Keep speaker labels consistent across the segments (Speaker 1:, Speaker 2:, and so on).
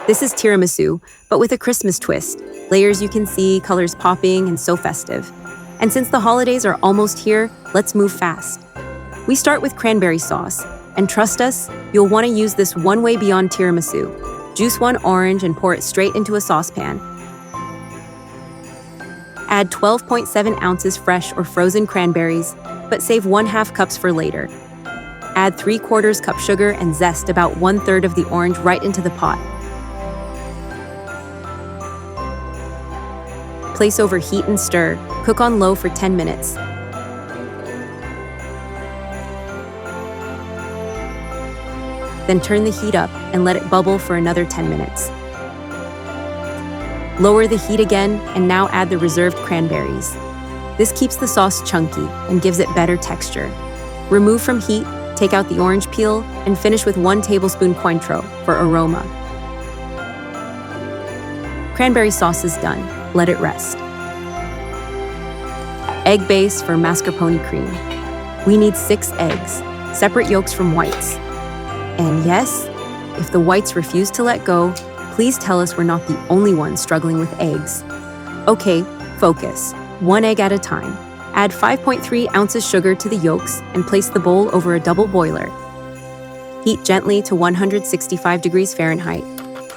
Speaker 1: This is tiramisu, but with a Christmas twist. Layers you can see, colors popping, and so festive. And since the holidays are almost here, let's move fast. We start with cranberry sauce, and trust us, you'll want to use this one way beyond tiramisu. Juice one orange and pour it straight into a saucepan. Add 12.7 ounces fresh or frozen cranberries, but save 1/2 cups for later. Add 3/4 cup sugar and zest about 1/3 of the orange right into the pot. Place over heat and stir. Cook on low for 10 minutes. Then turn the heat up and let it bubble for another 10 minutes. Lower the heat again and now add the reserved cranberries. This keeps the sauce chunky and gives it better texture. Remove from heat, take out the orange peel, and finish with 1 tablespoon Cointreau for aroma. Cranberry sauce is done. Let it rest. Egg base for mascarpone cream. We need 6 eggs. Separate yolks from whites. And yes, if the whites refuse to let go, please tell us we're not the only ones struggling with eggs. Okay, focus. 1 egg at a time. Add 5.3 ounces sugar to the yolks and place the bowl over a double boiler. Heat gently to 165 degrees Fahrenheit.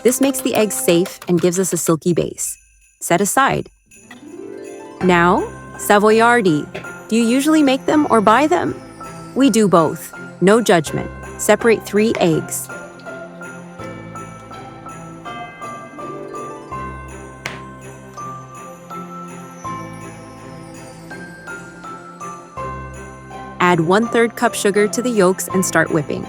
Speaker 1: This makes the eggs safe and gives us a silky base. Set aside. Now, Savoiardi. Do you usually make them or buy them? We do both. No judgment. Separate 3 eggs. Add 1/3 cup sugar to the yolks and start whipping.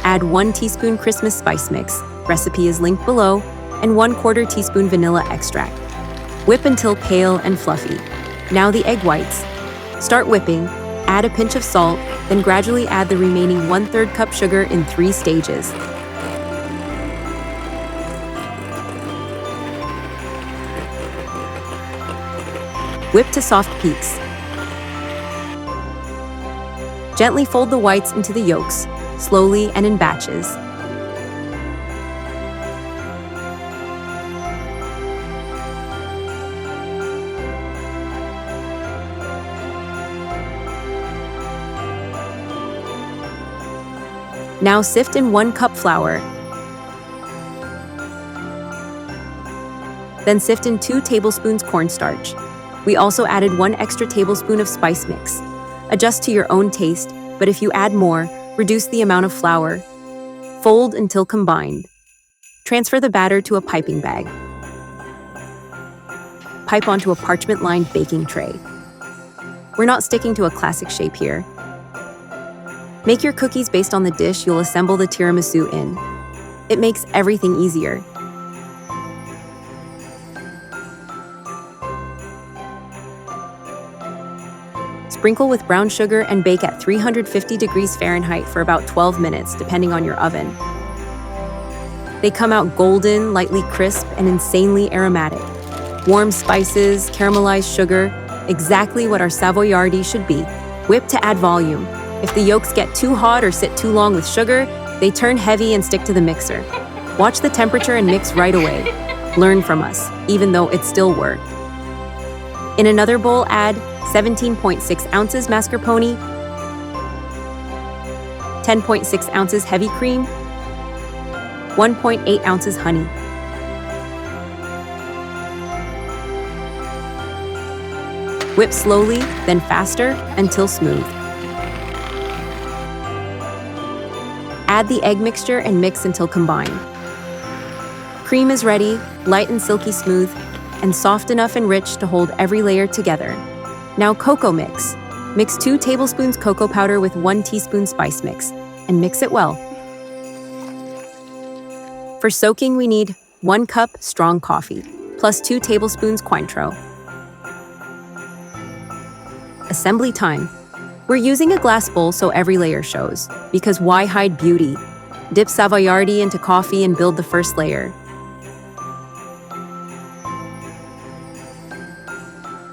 Speaker 1: Add 1 teaspoon Christmas spice mix, recipe is linked below, and 1/4 teaspoon vanilla extract. Whip until pale and fluffy. Now the egg whites. Start whipping, add a pinch of salt, then gradually add the remaining 1/3 cup sugar in 3 stages. Whip to soft peaks. Gently fold the whites into the yolks, slowly and in batches. Now sift in 1 cup flour. Then sift in 2 tablespoons cornstarch. We also added 1 extra tablespoon of spice mix. Adjust to your own taste, but if you add more, reduce the amount of flour. Fold until combined. Transfer the batter to a piping bag. Pipe onto a parchment-lined baking tray. We're not sticking to a classic shape here. Make your cookies based on the dish you'll assemble the tiramisu in. It makes everything easier. Sprinkle with brown sugar and bake at 350 degrees Fahrenheit for about 12 minutes, depending on your oven. They come out golden, lightly crisp, and insanely aromatic. Warm spices, caramelized sugar, exactly what our Savoiardi should be. Whip to add volume. If the yolks get too hot or sit too long with sugar, they turn heavy and stick to the mixer. Watch the temperature and mix right away. Learn from us, even though it still worked. In another bowl, add 17.6 ounces mascarpone, 10.6 ounces heavy cream, 1.8 ounces honey. Whip slowly, then faster, until smooth. Add the egg mixture and mix until combined. Cream is ready, light and silky smooth, and soft enough and rich to hold every layer together. Now cocoa mix. Mix 2 tablespoons cocoa powder with 1 teaspoon spice mix, and mix it well. For soaking, we need 1 cup strong coffee, plus 2 tablespoons Cointreau. Assembly time. We're using a glass bowl so every layer shows, because why hide beauty? Dip Savoiardi into coffee and build the first layer.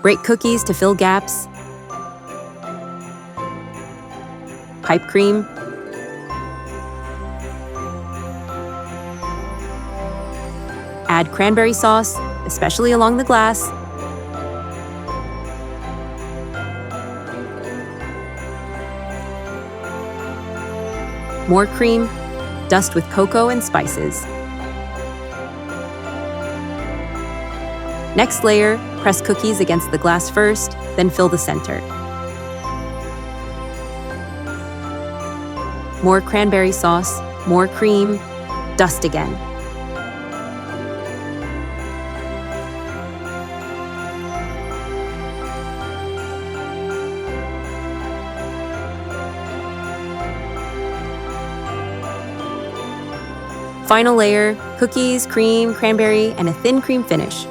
Speaker 1: Break cookies to fill gaps. pipe cream. Add cranberry sauce, especially along the glass. More cream, dust with cocoa and spices. Next layer, press cookies against the glass first, then fill the center. More cranberry sauce, more cream, dust again. Final layer, cookies, cream, cranberry, and a thin cream finish.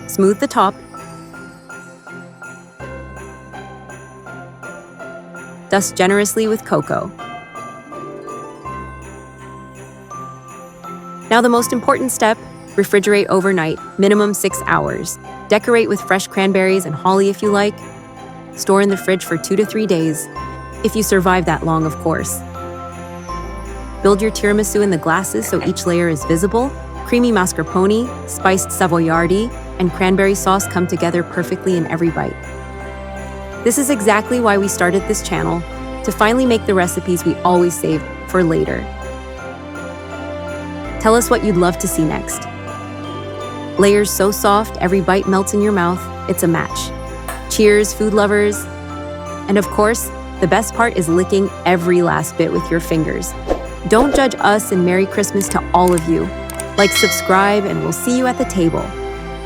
Speaker 1: Smooth the top. Dust generously with cocoa. Now the most important step, refrigerate overnight, minimum 6 hours. Decorate with fresh cranberries and holly if you like. Store in the fridge for 2 to 3 days, if you survive that long, of course. Build your tiramisu in the glasses so each layer is visible. Creamy mascarpone, spiced Savoiardi, and cranberry sauce come together perfectly in every bite. This is exactly why we started this channel, to finally make the recipes we always saved for later. Tell us what you'd love to see next. Layers so soft, every bite melts in your mouth, it's a match. Cheers, food lovers. And of course, the best part is licking every last bit with your fingers. Don't judge us, and Merry Christmas to all of you. Like, subscribe, and we'll see you at the table.